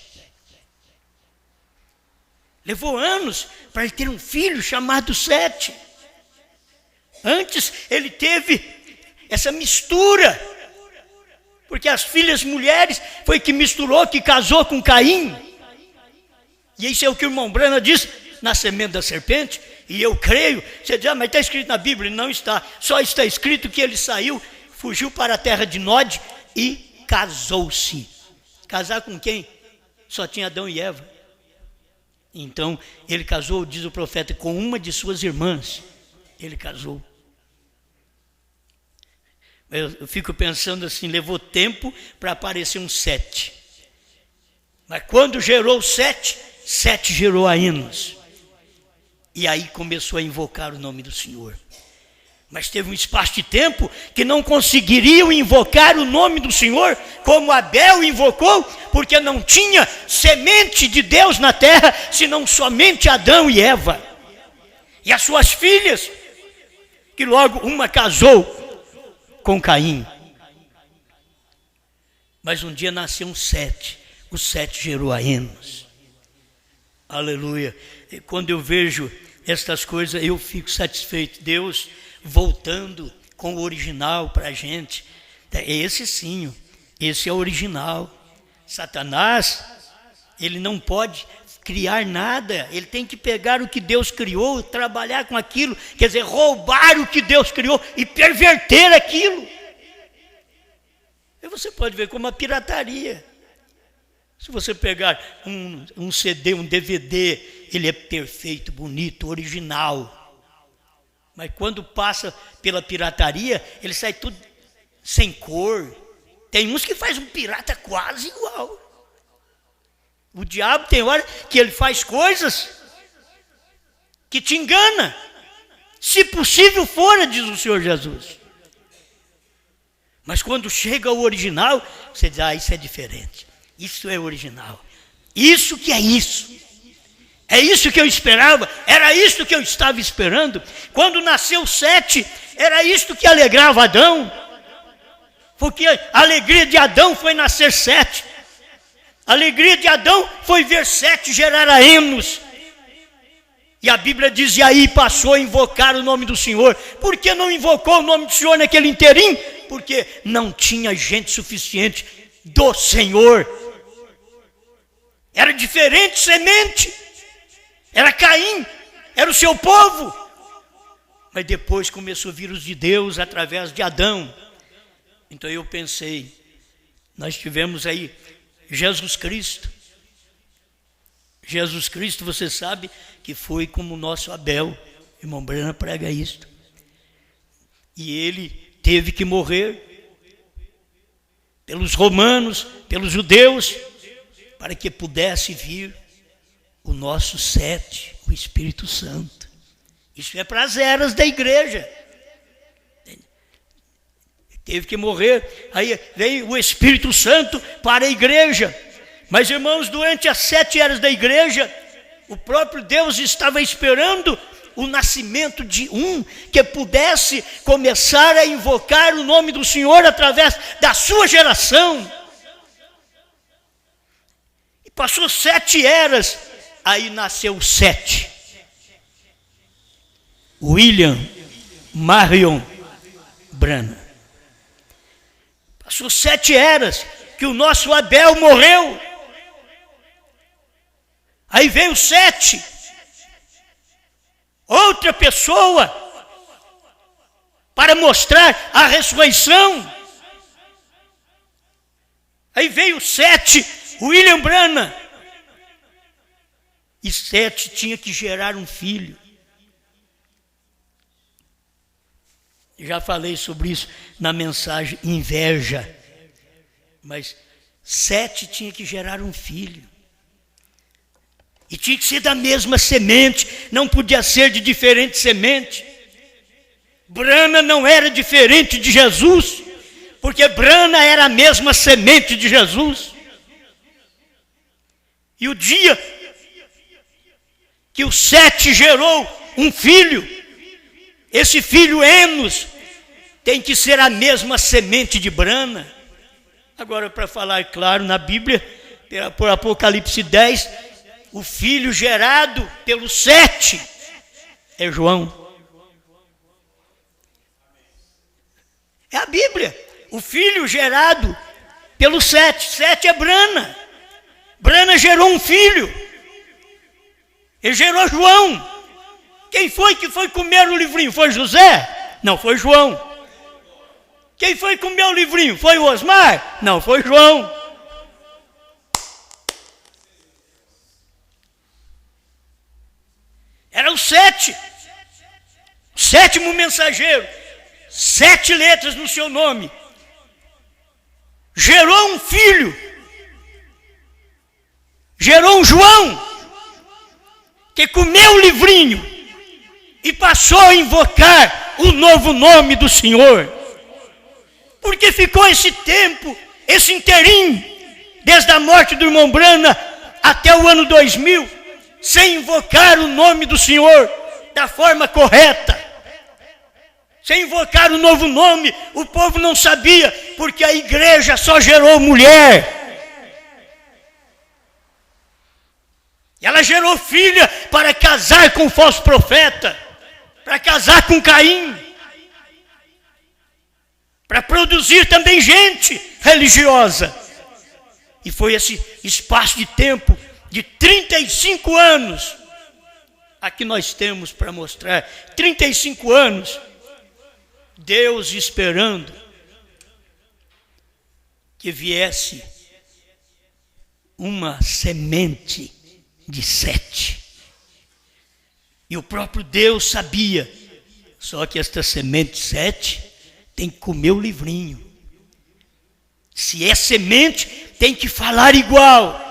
Levou anos para ele ter um filho chamado Sete. Antes ele teve essa mistura, porque as filhas mulheres foi que misturou, que casou com Caim. E isso é o que o irmão Brana diz na semente da serpente, e eu creio. Você diz: mas está escrito na Bíblia? Não está. Só está escrito que ele saiu, fugiu para a terra de Nod e casou-se. Casar com quem? Só tinha Adão e Eva. Então ele casou, diz o profeta, com uma de suas irmãs. Ele casou. Eu fico pensando assim, levou tempo para aparecer um Sete. Mas quando gerou Sete, Sete gerou a Enos. E aí começou a invocar o nome do Senhor. Mas teve um espaço de tempo que não conseguiriam invocar o nome do Senhor como Abel invocou, porque não tinha semente de Deus na terra, senão somente Adão e Eva. E as suas filhas, que logo uma casou com Caim. Mas um dia nasceu um Sete. O Sete gerou a Enos. Aleluia. E quando eu vejo estas coisas, eu fico satisfeito. Deus voltando com o original para a gente. Esse sim, esse é o original. Satanás, ele não pode criar nada. Ele tem que pegar o que Deus criou, trabalhar com aquilo, quer dizer, roubar o que Deus criou e perverter aquilo. E você pode ver como a pirataria. Se você pegar um CD, um DVD, ele é perfeito, bonito, original. Mas quando passa pela pirataria, ele sai tudo sem cor. Tem uns que faz um pirata quase igual. O diabo tem hora que ele faz coisas que te engana. Se possível fora, diz o Senhor Jesus. Mas quando chega ao original, você diz: isso é diferente. Isso é original. Isso que é isso. É isso que eu esperava. Era isso que eu estava esperando. Quando nasceu Sete, era isto que alegrava Adão. Porque a alegria de Adão foi nascer Sete. A alegria de Adão foi ver Sete gerar a Enos. E a Bíblia diz: e aí passou a invocar o nome do Senhor. Por que não invocou o nome do Senhor naquele inteirinho? Porque não tinha gente suficiente do Senhor. Era diferente semente. Era Caim, era o seu povo. Mas depois começou a vir os de Deus através de Adão. Então eu pensei, nós tivemos aí Jesus Cristo. Jesus Cristo, você sabe que foi como o nosso Abel. Irmão Brana prega isto. E ele teve que morrer pelos romanos, pelos judeus, para que pudesse vir o nosso Sete, o Espírito Santo. Isso é para as eras da igreja. Teve que morrer. Aí veio o Espírito Santo para a igreja. Mas, irmãos, durante as 7 eras da igreja, o próprio Deus estava esperando o nascimento de um que pudesse começar a invocar o nome do Senhor através da sua geração. E passou 7 eras. Aí nasceu Sete. William Marion Branham. Passou 7 eras que o nosso Abel morreu. Aí veio Sete. Outra pessoa para mostrar a ressurreição. Aí veio Sete, William Branham. E Sete tinha que gerar um filho. Já falei sobre isso na mensagem Inveja. Mas Sete tinha que gerar um filho. E tinha que ser da mesma semente. Não podia ser de diferente semente. Brana não era diferente de Jesus, porque Brana era a mesma semente de Jesus. E o dia que o Sete gerou um filho, esse filho Enos tem que ser a mesma semente de Brana. Agora, para falar claro, na Bíblia, por Apocalipse 10, o filho gerado pelo Sete é João. É a Bíblia. O filho gerado pelo Sete. Sete é Brana. Brana gerou um filho. Ele gerou João. Quem foi que foi comer o livrinho? Foi José? Não, foi João. Quem foi comer o livrinho? Foi o Osmar? Não, foi João. Era o Sete. O sétimo mensageiro. 7 letras no seu nome. Gerou um filho. Gerou um João, que comeu o livrinho e passou a invocar o novo nome do Senhor. Porque ficou esse tempo, esse inteirinho, desde a morte do irmão Brana até o ano 2000, sem invocar o nome do Senhor da forma correta. Sem invocar o novo nome, o povo não sabia, porque a igreja só gerou mulher. E ela gerou filha para casar com o falso profeta, para casar com Caim, para produzir também gente religiosa. E foi esse espaço de tempo de 35 anos, aqui nós temos para mostrar, 35 anos, Deus esperando que viesse uma semente de Sete. E o próprio Deus sabia, só que esta semente de Sete tem que comer o livrinho. Se é semente, tem que falar igual.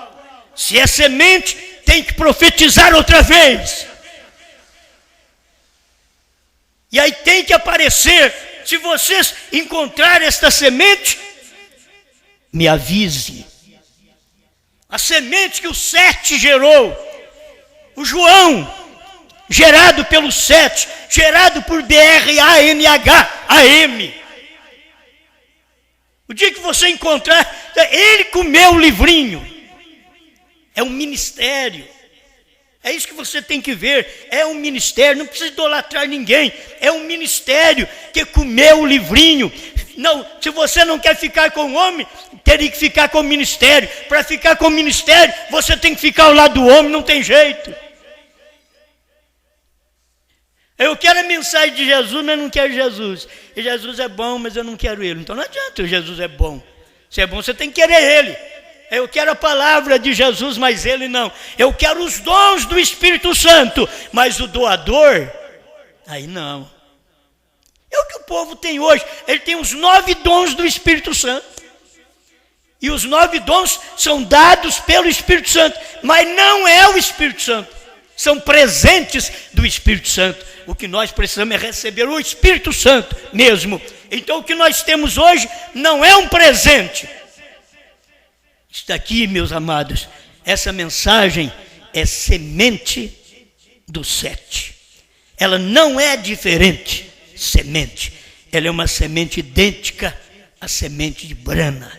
Se é semente, tem que profetizar outra vez. E aí tem que aparecer. Se vocês encontrarem esta semente, me avise. A semente que o Sete gerou, o João, gerado pelo Sete, gerado por B-R-A-N-H-A-M. O dia que você encontrar, ele comeu o livrinho. É um ministério. É isso que você tem que ver, é um ministério, não precisa idolatrar ninguém, é um ministério que comeu o livrinho. Não, se você não quer ficar com o homem, teria que ficar com o ministério. Para ficar com o ministério, você tem que ficar ao lado do homem, não tem jeito. Eu quero a mensagem de Jesus, mas não quero Jesus. E Jesus é bom, mas eu não quero ele. Então não adianta, Jesus é bom. Se é bom, você tem que querer ele. Eu quero a palavra de Jesus, mas ele não. Eu quero os dons do Espírito Santo, mas o doador, aí não. É o que o povo tem hoje. Ele tem os 9 dons do Espírito Santo. E os 9 dons são dados pelo Espírito Santo, mas não é o Espírito Santo. São presentes do Espírito Santo. O que nós precisamos é receber o Espírito Santo mesmo. Então o que nós temos hoje não é um presente. Está aqui, meus amados, essa mensagem é semente do Sete. Ela não é diferente, semente. Ela é uma semente idêntica à semente de Brana.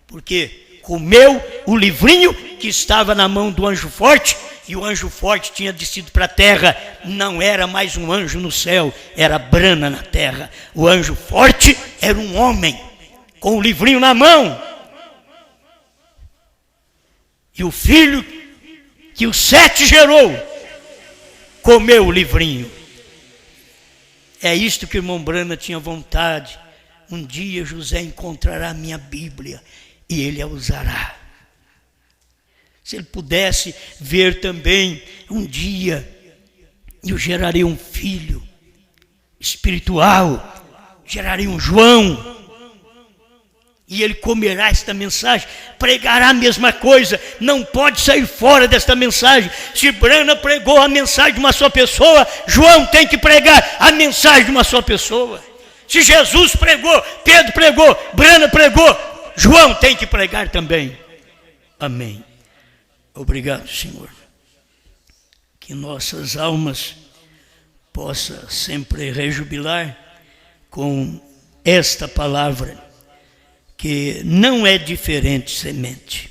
Porque comeu o livrinho que estava na mão do anjo forte, e o anjo forte tinha descido para a terra. Não era mais um anjo no céu, era Brana na terra. O anjo forte era um homem, com o livrinho na mão. E o filho que o Sete gerou, comeu o livrinho. É isto que o irmão Brana tinha vontade. Um dia José encontrará a minha Bíblia e ele a usará. Se ele pudesse ver também, um dia eu gerarei um filho espiritual, gerarei um João, e ele comerá esta mensagem, pregará a mesma coisa, não pode sair fora desta mensagem. Se Brana pregou a mensagem de uma só pessoa, João tem que pregar a mensagem de uma só pessoa. Se Jesus pregou, Pedro pregou, Brana pregou, João tem que pregar também. Amém. Obrigado, Senhor. Que nossas almas possam sempre rejubilar com esta palavra, que não é diferente semente,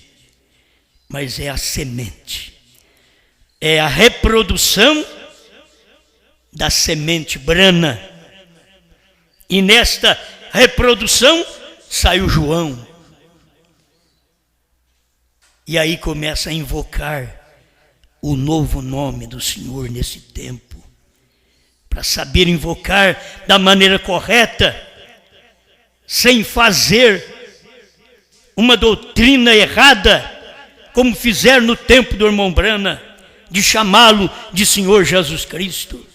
mas é a semente. É a reprodução da semente Brana. E nesta reprodução saiu João. E aí começa a invocar o novo nome do Senhor nesse tempo. Para saber invocar da maneira correta, sem fazer uma doutrina errada, como fizeram no tempo do irmão Brana, de chamá-lo de Senhor Jesus Cristo.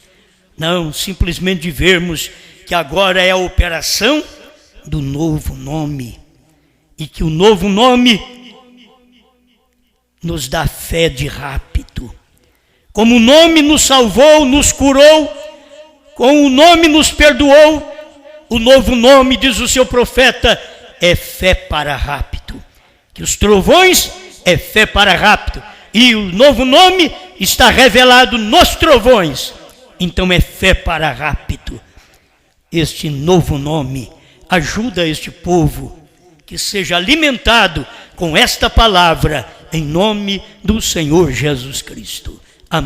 Não, simplesmente de vermos que agora é a operação do novo nome, e que o novo nome nos dá fé de rápido. Como o nome nos salvou, nos curou, com o nome nos perdoou, o novo nome, diz o seu profeta, é fé para rápido. Que os trovões é fé para rápido. E o novo nome está revelado nos trovões. Então é fé para rápido. Este novo nome ajuda este povo que seja alimentado com esta palavra em nome do Senhor Jesus Cristo.